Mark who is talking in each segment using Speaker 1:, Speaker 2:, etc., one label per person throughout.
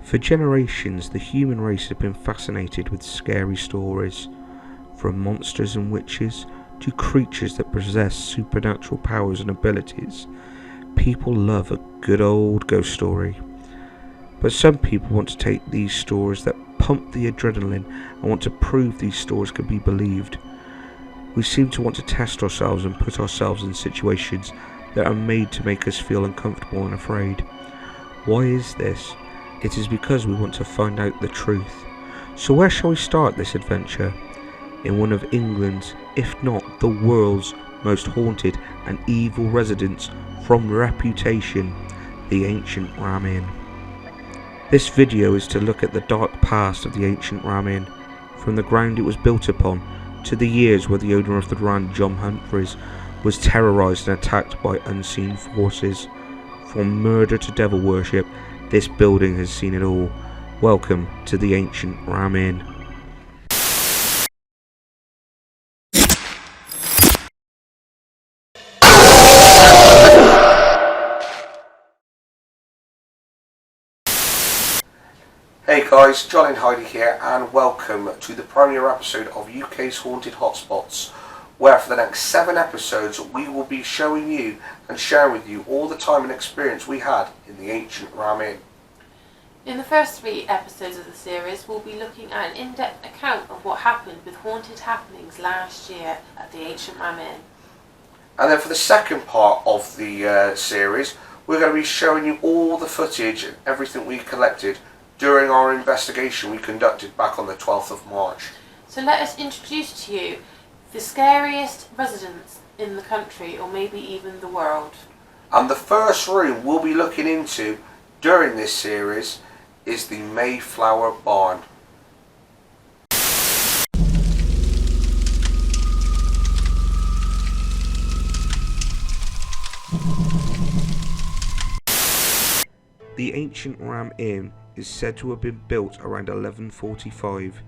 Speaker 1: For generations, the human race has been fascinated with scary stories, from monsters and witches to creatures that possess supernatural powers and abilities. People love a good old ghost story. But some people want to take these stories that pump the adrenaline and want to prove these stories can be believed. We seem to want to test ourselves and put ourselves in situations that are made to make us feel uncomfortable and afraid. Why is this? It is because we want to find out the truth. So where shall we start this adventure? In one of England's, if not the world's, most haunted and evil residents from reputation, the ancient Ram Inn. This video is to look at the dark past of the ancient Ram Inn, from the ground it was built upon, to the years where the owner of the Ram, John Humphreys, was terrorised and attacked by unseen forces. From murder to devil worship, this building has seen it all. Welcome to the ancient Ram Inn.
Speaker 2: Hey guys, John and Heidi here, and welcome to the premiere episode of UK's Haunted Hotspots, where for the next 7 episodes we will be showing you and sharing with you all the time and experience we had in the ancient Ram Inn.
Speaker 3: In the first 3 episodes of the series, we'll be looking at an in-depth account of what happened with haunted happenings last year at the ancient Ram Inn.
Speaker 2: And then for the second part of the series, we're going to be showing you all the footage and everything we collected during our investigation we conducted back on the 12th of March.
Speaker 3: So let us introduce to you the scariest residents in the country, or maybe even the world.
Speaker 2: And the first room we'll be looking into during this series is the Mayflower Barn.
Speaker 1: The ancient Ram Inn is said to have been built around 1145.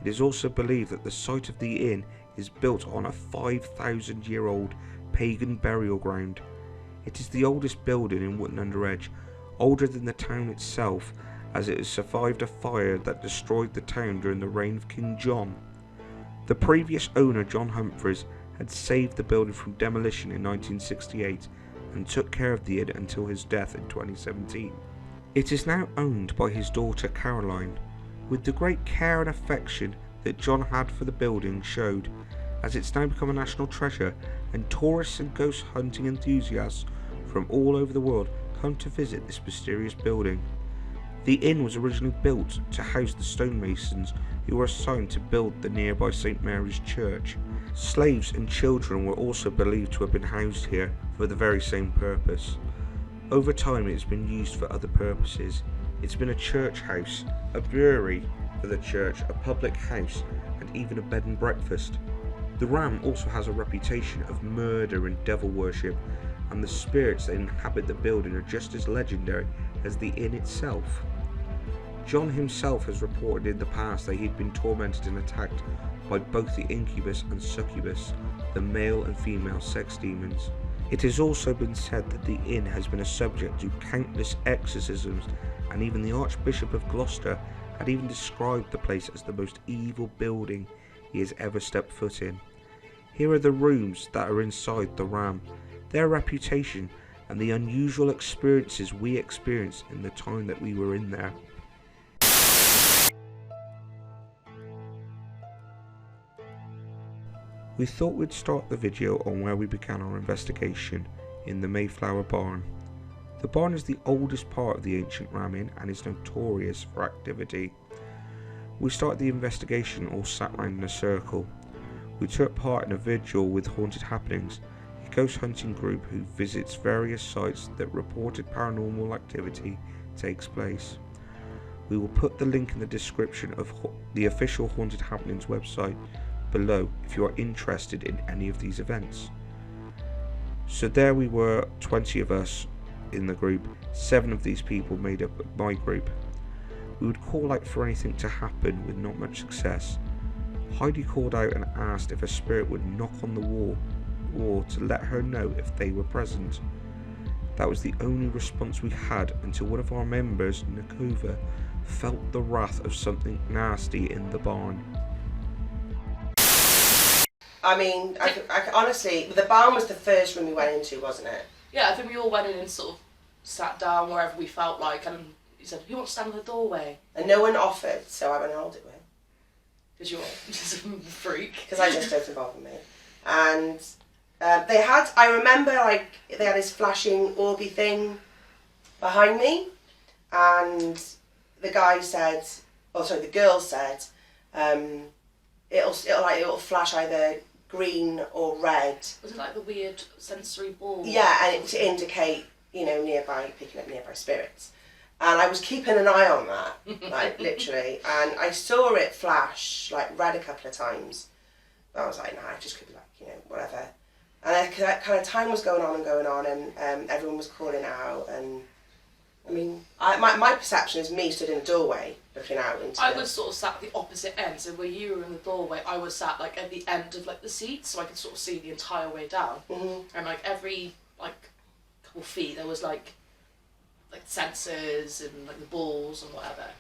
Speaker 1: It is also believed that the site of the inn is built on a 5,000-year-old pagan burial ground. It is the oldest building in Wootton-under-Edge, older than the town itself, as it has survived a fire that destroyed the town during the reign of King John. The previous owner, John Humphreys, had saved the building from demolition in 1968 and took care of the inn until his death in 2017. It is now owned by his daughter Caroline, with the great care and affection that John had for the building showed, as it's now become a national treasure, and tourists and ghost hunting enthusiasts from all over the world come to visit this mysterious building. The inn was originally built to house the stonemasons who were assigned to build the nearby St. Mary's Church. Slaves and children were also believed to have been housed here for the very same purpose. Over time it has been used for other purposes. It's been a church house, a brewery for the church, a public house, and even a bed and breakfast. The Ram also has a reputation of murder and devil worship, and the spirits that inhabit the building are just as legendary as the inn itself. John himself has reported in the past that he'd been tormented and attacked by both the incubus and succubus, the male and female sex demons. It has also been said that the inn has been a subject to countless exorcisms, and even the Archbishop of Gloucester had even described the place as the most evil building he has ever stepped foot in. Here are the rooms that are inside the Ram, their reputation, and the unusual experiences we experienced in the time that we were in there. We thought we'd start the video on where we began our investigation, in the Mayflower Barn. The barn is the oldest part of the ancient Ram Inn and is notorious for activity. We started the investigation all sat round in a circle. We took part in a vigil with Haunted Happenings, a ghost hunting group who visits various sites that reported paranormal activity takes place. We will put the link in the description of the official Haunted Happenings website below if you are interested in any of these events. So there we were, 20 of us in the group. 7 of these people made up my group. We would call out for anything to happen with not much success. Heidi called out and asked if a spirit would knock on the wall or to let her know if they were present. That was the only response we had until one of our members, Nikova, felt the wrath of something nasty in the barn.
Speaker 4: I mean, I honestly, the barn was the first room we went into, wasn't it?
Speaker 5: Yeah, I think we all went in and sort of sat down wherever we felt like, and he said, "Who wants to stand in the doorway?"
Speaker 4: And no one offered, so I went and held it with him.
Speaker 5: Because you're just a freak.
Speaker 4: Because I just don't bother me. And they had, I remember, like, they had this flashing orby thing behind me, and the guy said, the girl said, it'll flash either green or red.
Speaker 5: Was it like the weird sensory ball?
Speaker 4: Yeah, and to indicate, picking up nearby spirits. And I was keeping an eye on that, like, literally, and I saw it flash, like, red a couple of times. But I was like, nah, it just could be like, whatever. And that kind of time was going on, and everyone was calling out, and I mean, my perception is me stood in a doorway looking out into.
Speaker 5: I was sort of sat at the opposite end, so where you were in the doorway, I was sat like at the end of like the seats, so I could sort of see the entire way down.
Speaker 4: Mm-hmm.
Speaker 5: And like every like couple feet, there was like sensors and like the balls and whatever,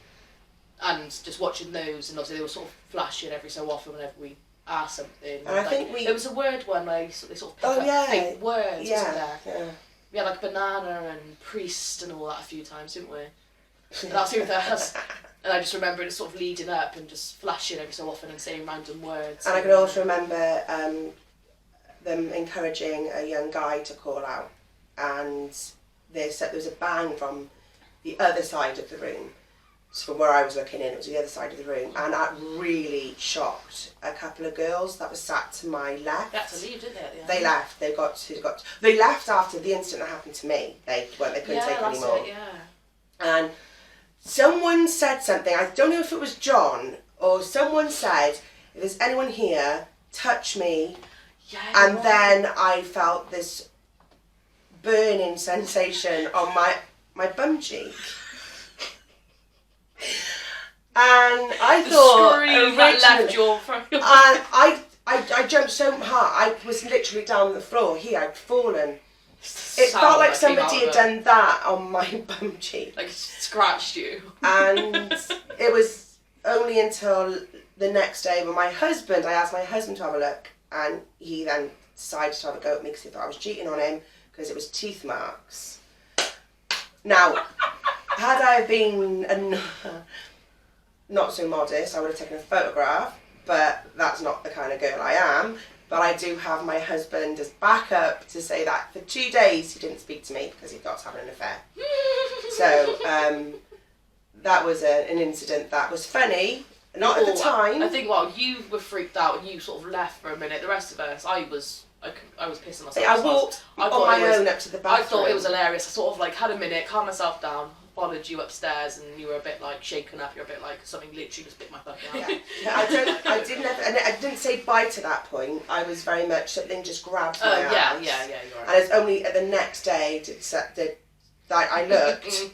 Speaker 5: and just watching those, and obviously they were sort of flashing every so often whenever we asked something.
Speaker 4: And I think there
Speaker 5: was a word one where they sort of picked up fake words, wasn't there?
Speaker 4: Yeah.
Speaker 5: We had like banana and priest and all that a few times, didn't we? And that's who that. And I just remember it sort of leading up and just flashing every so often and saying random words.
Speaker 4: And I can also remember them encouraging a young guy to call out, and they said there was a bang from the other side of the room. So from where I was looking in, it was the other side of the room, and that really shocked a couple of girls that were sat to my left.
Speaker 5: They had to leave, didn't they? At the end?
Speaker 4: They left. They left after the incident that happened to me. They couldn't take anymore.
Speaker 5: Yeah.
Speaker 4: And someone said something. I don't know if it was John or someone said, "If there's anyone here, touch me."
Speaker 5: Yeah.
Speaker 4: And then I felt this burning sensation on my bum cheek. And I thought and I jumped so hard, I was literally down on the floor here, I'd fallen. It felt like somebody had done that on my bum cheek.
Speaker 5: Like scratched you.
Speaker 4: And it was only until the next day when I asked my husband to have a look, and he then decided to have a go at me because he thought I was cheating on him because it was teeth marks. Now, had I been not so modest, I would have taken a photograph, but that's not the kind of girl I am. But I do have my husband as backup to say that for 2 days he didn't speak to me because he thought I was having an affair. So that was an incident that was funny, not at the time.
Speaker 5: I think, you were freaked out and you sort of left for a minute. The rest of us, I was pissing myself.
Speaker 4: I walked on my own up to the bathroom.
Speaker 5: I thought it was hilarious. I sort of like had a minute, calmed myself down, followed you upstairs, and you were a bit like shaken up. You're a bit like something literally just bit my fucking eye.
Speaker 4: Yeah. I didn't say bye to that point. I was very much something just grabbed my arms.
Speaker 5: Yeah, you're right.
Speaker 4: And it's only the next day that I looked,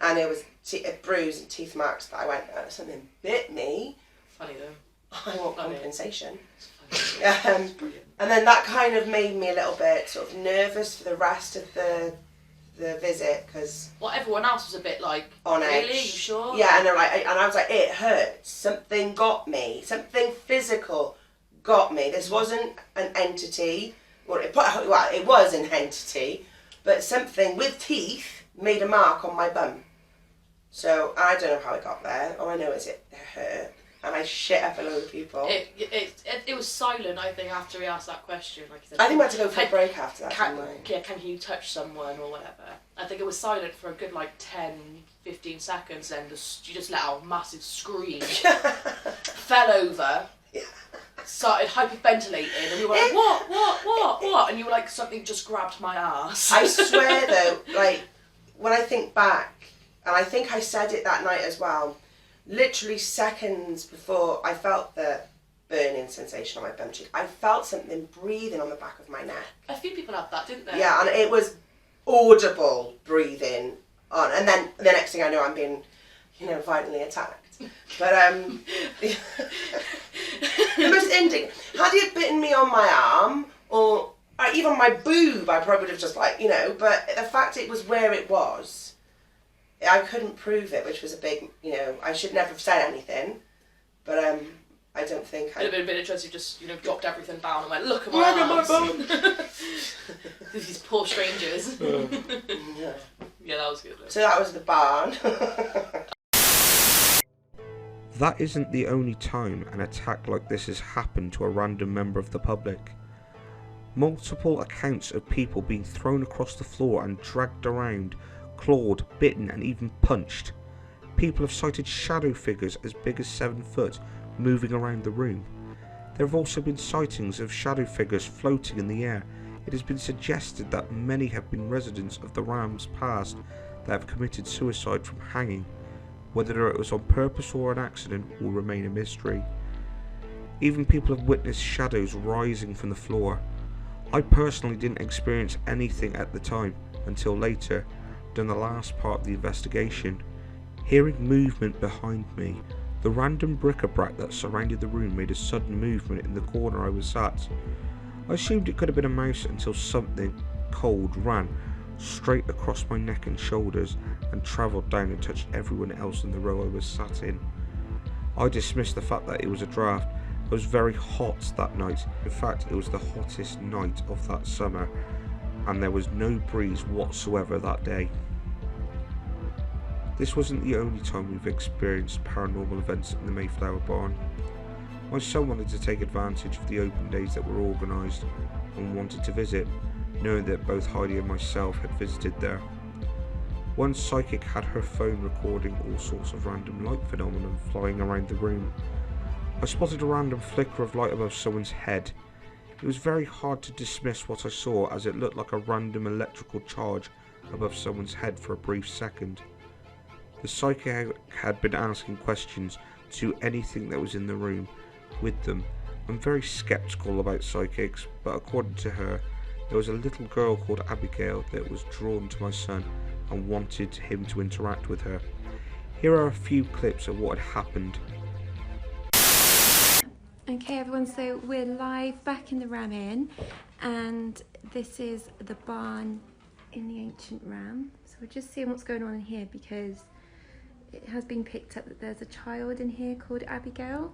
Speaker 4: and it was a bruise and teeth marks that I went, oh, something bit me.
Speaker 5: Funny though.
Speaker 4: I want compensation.
Speaker 5: Brilliant.
Speaker 4: And then that kind of made me a little bit sort of nervous for the rest of the visit, because
Speaker 5: everyone else was a bit like
Speaker 4: on edge.
Speaker 5: Really, you sure?
Speaker 4: Yeah, and I was like, it hurts. Something got me. Something physical got me. This wasn't an entity. Well, it was an entity, but something with teeth made a mark on my bum. So I don't know how it got there. All I know is it hurt. And I shit up a load of people.
Speaker 5: It was silent, I think, after he asked that question. Like he said,
Speaker 4: I think we had to go for a break after that.
Speaker 5: Can you touch someone or whatever? I think it was silent for a good 10, 15 seconds, then you just let out a massive scream, fell over, started hyperventilating, and we were like, what? And you were like, something just grabbed my ass.
Speaker 4: I swear though, when I think back, and I think I said it that night as well, literally seconds before I felt the burning sensation on my bum cheek, I felt something breathing on the back of my neck.
Speaker 5: A few people had that, didn't they?
Speaker 4: Yeah, and it was audible breathing on, and then the next thing I know, I'm being, violently attacked. But the most ending, had he bitten me on my arm, or even my boob, I probably would have just like, but the fact it was where it was, I couldn't prove it, which was a big, I should never have said anything, but I don't think
Speaker 5: It'd have been a bit interesting if you just, dropped everything down and went, look at my
Speaker 4: Look at my
Speaker 5: arms.
Speaker 4: bum.
Speaker 5: These poor strangers.
Speaker 4: Yeah.
Speaker 5: Yeah, that was good.
Speaker 4: So that was the barn.
Speaker 1: That isn't the only time an attack like this has happened to a random member of the public. Multiple accounts of people being thrown across the floor and dragged around, clawed, bitten and even punched. People have cited shadow figures as big as 7 foot moving around the room. There have also been sightings of shadow figures floating in the air. It has been suggested that many have been residents of the Rams past that have committed suicide from hanging. Whether it was on purpose or an accident will remain a mystery. Even people have witnessed shadows rising from the floor. I personally didn't experience anything at the time until later, during the last part of the investigation. Hearing movement behind me, the random bric-a-brac that surrounded the room made a sudden movement in the corner I was sat. I assumed it could have been a mouse until something cold ran straight across my neck and shoulders and travelled down and touched everyone else in the row I was sat in. I dismissed the fact that it was a draft. It was very hot that night. In fact, it was the hottest night of that summer, and there was no breeze whatsoever that day. This wasn't the only time we've experienced paranormal events in the Mayflower barn. My son wanted to take advantage of the open days that were organised and wanted to visit, knowing that both Heidi and myself had visited there. One psychic had her phone recording all sorts of random light phenomena flying around the room. I spotted a random flicker of light above someone's head. It was very hard to dismiss what I saw, as it looked like a random electrical charge above someone's head for a brief second. The psychic had been asking questions to anything that was in the room with them. I'm very sceptical about psychics, but according to her, there was a little girl called Abigail that was drawn to my son and wanted him to interact with her. Here are a few clips of what had happened.
Speaker 6: Okay everyone, so we're live back in the Ram Inn, and this is the barn in the ancient Ram. So we're just seeing what's going on in here, because it has been picked up that there's a child in here called Abigail,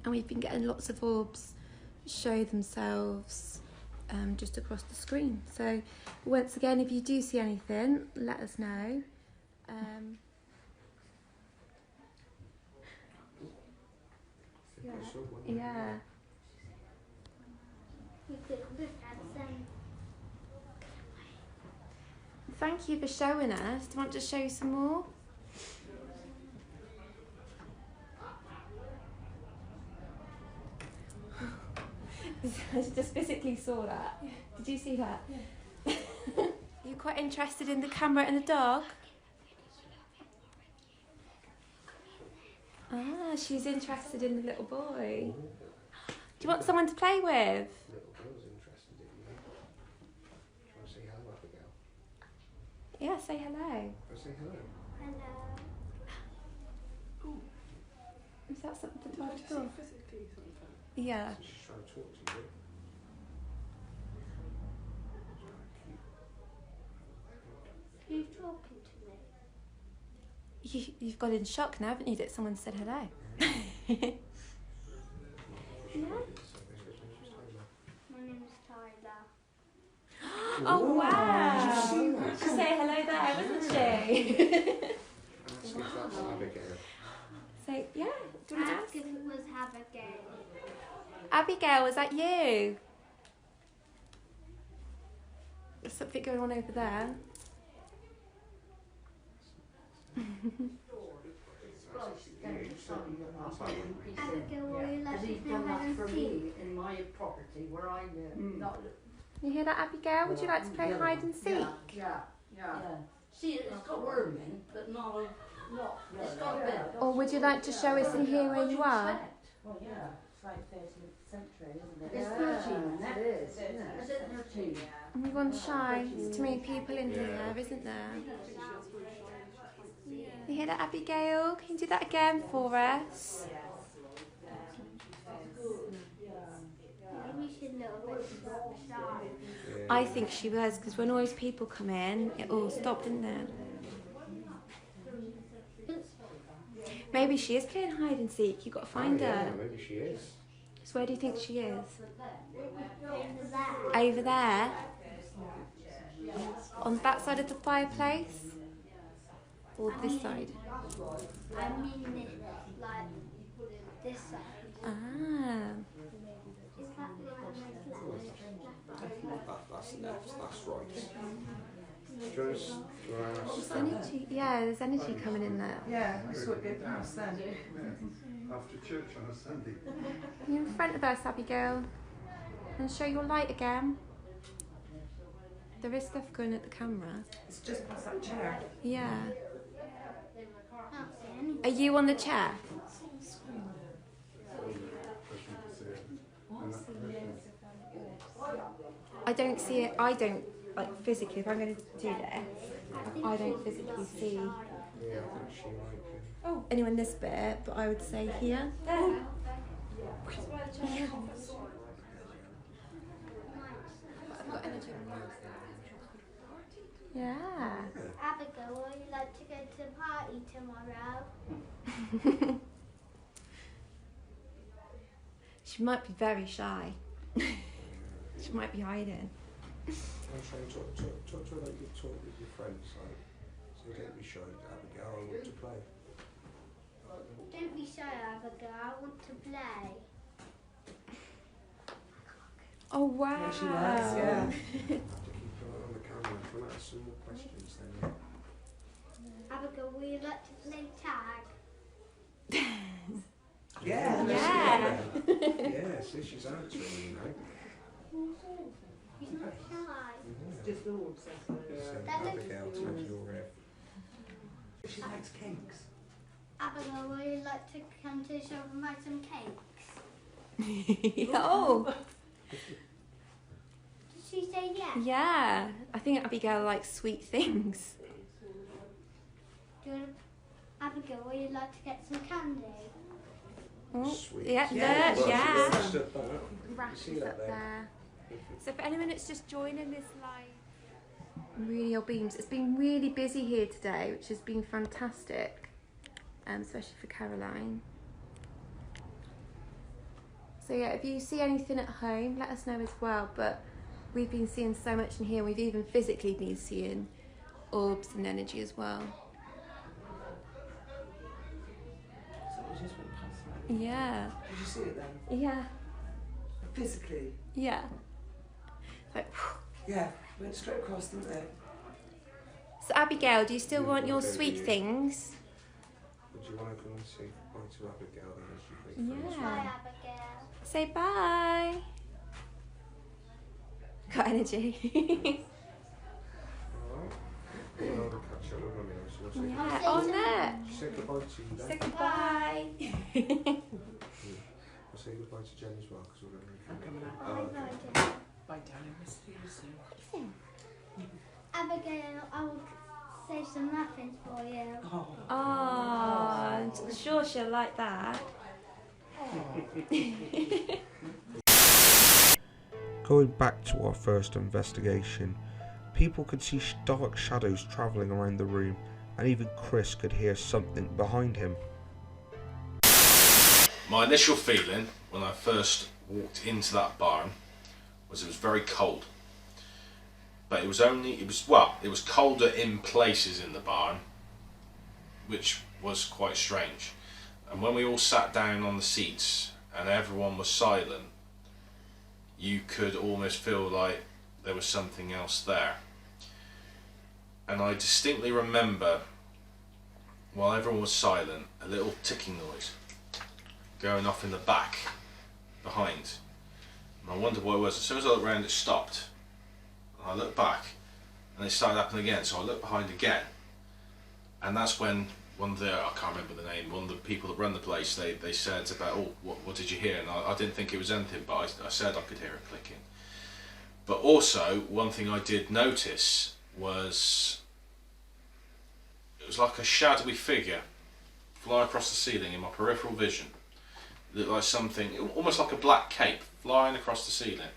Speaker 6: and we've been getting lots of orbs show themselves just across the screen. So once again, if you do see anything, let us know. Yeah. Thank you for showing us. Do you want to show you some more? I just physically saw that. Did you see that? Yeah. You're quite interested in the camera and the dog? Ah, she's interested in the little boy. Do you want someone to play with?
Speaker 2: Little girl's interested in you. Do you want to say hello, Abigail?
Speaker 6: Yeah, say hello.
Speaker 2: Say hello.
Speaker 6: Hello. Is that something to watch for? Yeah.
Speaker 2: She's trying to talk to you.
Speaker 7: Who's talking to me?
Speaker 6: You've got in shock now, haven't you, that someone said hello?
Speaker 7: Yeah. My name is Tyler.
Speaker 6: Oh wow! She said hello there, wasn't she?
Speaker 2: That's Abigail.
Speaker 6: So yeah, do you want to ask?
Speaker 7: Because it was Abigail.
Speaker 6: Abigail, was that you? There's something going on over there.
Speaker 7: Abigail, will you let me know hide and seek?
Speaker 8: In my property where I live.
Speaker 6: You hear that, Abigail? Would you like to play hide and seek?
Speaker 8: Yeah. See, it's got worm in, but not. It's got a bit.
Speaker 6: Or would you like to show us in here where you are?
Speaker 8: Well, yeah. It's like 13th century, isn't it? It's 13, isn't it? It is, isn't it? Is it 13?
Speaker 6: Everyone's shy. There's too many people in here, isn't there? You hear that, Abigail? Can you do that again for us?
Speaker 7: Maybe we should know a bit about the stars.
Speaker 6: I think she was, because when all those people come in, it all stopped, didn't it? Maybe she is playing hide and seek. You've got to find her.
Speaker 1: Maybe she is.
Speaker 6: So where do you think she is?
Speaker 7: Over there.
Speaker 6: Over there? On that side of the fireplace? Or this side?
Speaker 7: I mean this, like this side.
Speaker 6: Ah.
Speaker 7: Is that like
Speaker 1: That's left, that's right. Do you want to ask?
Speaker 6: There's energy. Yeah, there's energy coming in there.
Speaker 9: Yeah, I saw it go past then.
Speaker 10: After church on a Sunday.
Speaker 6: You're in front of us, Abigail. And show your light again. There is stuff going at the camera.
Speaker 9: It's just past that chair.
Speaker 6: Yeah.
Speaker 7: can't see anything.
Speaker 6: Are you on the chair? I don't see it. I don't, like, physically. If I'm going to do this, I don't physically see
Speaker 1: Yeah, I think she might be.
Speaker 6: anyone this bit, but I would say here.
Speaker 7: There.
Speaker 6: Yeah.
Speaker 7: Abigail, would you like to go to the party tomorrow?
Speaker 6: She might be very shy. She might be hiding.
Speaker 1: I'm saying talk to her like you talk with your friends, like, so don't be shy, Abigail, I want to play.
Speaker 7: Don't be shy, Abigail. I want to play.
Speaker 6: Oh wow.
Speaker 9: Yeah, she was, yeah.
Speaker 1: To keep an eye on the camera, if you want to ask some more questions then.
Speaker 7: Abigail, would you like to play tag?
Speaker 9: Yeah.
Speaker 6: Yeah.
Speaker 1: Yeah, see, she's answering, you know.
Speaker 7: He's not shy.
Speaker 9: Just the warm stuff.
Speaker 1: So,
Speaker 7: That looks
Speaker 1: Abigail,
Speaker 7: cool.
Speaker 1: take your
Speaker 9: She likes cakes.
Speaker 7: Abigail, would you like to come to the shop and buy some cakes?
Speaker 6: Oh.
Speaker 7: Did she say yes?
Speaker 6: Yeah. I think Abigail likes sweet things.
Speaker 7: Do you want Abigail, would you like to get some candy?
Speaker 6: Oh,
Speaker 1: Sweet.
Speaker 6: yeah,
Speaker 9: Yeah.
Speaker 6: there, yeah.
Speaker 1: Understood that.
Speaker 6: Rash
Speaker 1: See
Speaker 6: is
Speaker 1: that
Speaker 6: up
Speaker 1: there?
Speaker 6: there. So for anyone that's just joining this live, really old beams, it's been really busy here today, which has been fantastic, especially for Caroline. So yeah, if you see anything at home, let us know as well. But we've been seeing so much in here. We've even physically been seeing orbs and energy as well.
Speaker 9: So it just went past that.
Speaker 6: Yeah,
Speaker 9: Did you see it then?
Speaker 6: yeah,
Speaker 9: Physically?
Speaker 6: yeah. Like,
Speaker 9: Yeah. Went straight across, didn't it?
Speaker 6: so Abigail, do you still want your sweet things?
Speaker 1: Would you want to come and say bye to Abigail then as you make friends?
Speaker 7: Bye,
Speaker 6: Yeah.
Speaker 7: Abigail.
Speaker 6: Say bye. Got energy.
Speaker 1: Alright. I'll catch up with Mummy now, so we'll say,
Speaker 6: Yeah. Oh no.
Speaker 1: say goodbye to you then.
Speaker 6: Say goodbye.
Speaker 1: I'll say goodbye to Jen as well, because we're going to
Speaker 9: I'm coming out.
Speaker 1: Oh,
Speaker 7: Bye,
Speaker 1: okay.
Speaker 7: Jen.
Speaker 9: Bye, darling. We'll see you soon.
Speaker 7: Abigail, I will save some muffins for you.
Speaker 9: Oh.
Speaker 6: Oh, I'm sure she'll like that.
Speaker 1: Going back to our first investigation, people could see dark shadows travelling around the room, and even Chris could hear something behind him.
Speaker 11: My initial feeling when I first walked into that barn was it was very cold. But it was colder in places in the barn, which was quite strange. And when we all sat down on the seats and everyone was silent, you could almost feel like there was something else there. And I distinctly remember, while everyone was silent, a little ticking noise going off in the back, behind. And I wondered what it was. As soon as I looked around, it stopped. And I looked back, and it started happening again. So I looked behind again, and that's when one of the, I can't remember the name, one of the people that run the place, they said about, oh, what did you hear? And I didn't think it was anything, but I said I could hear it clicking. But also, one thing I did notice was, it was like a shadowy figure fly across the ceiling in my peripheral vision. It looked like something, almost like a black cape, flying across the ceiling.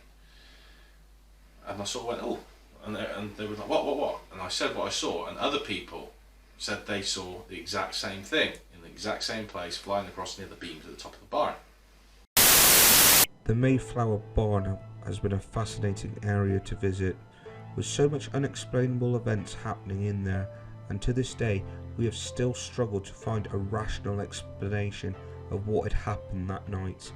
Speaker 11: And I sort of went, oh, and they were like, what? And I said what I saw, and other people said they saw the exact same thing in the exact same place, flying across near the beams at the top of the barn.
Speaker 1: The Mayflower Barn has been a fascinating area to visit, with so much unexplainable events happening in there, and to this day we have still struggled to find a rational explanation of what had happened that night.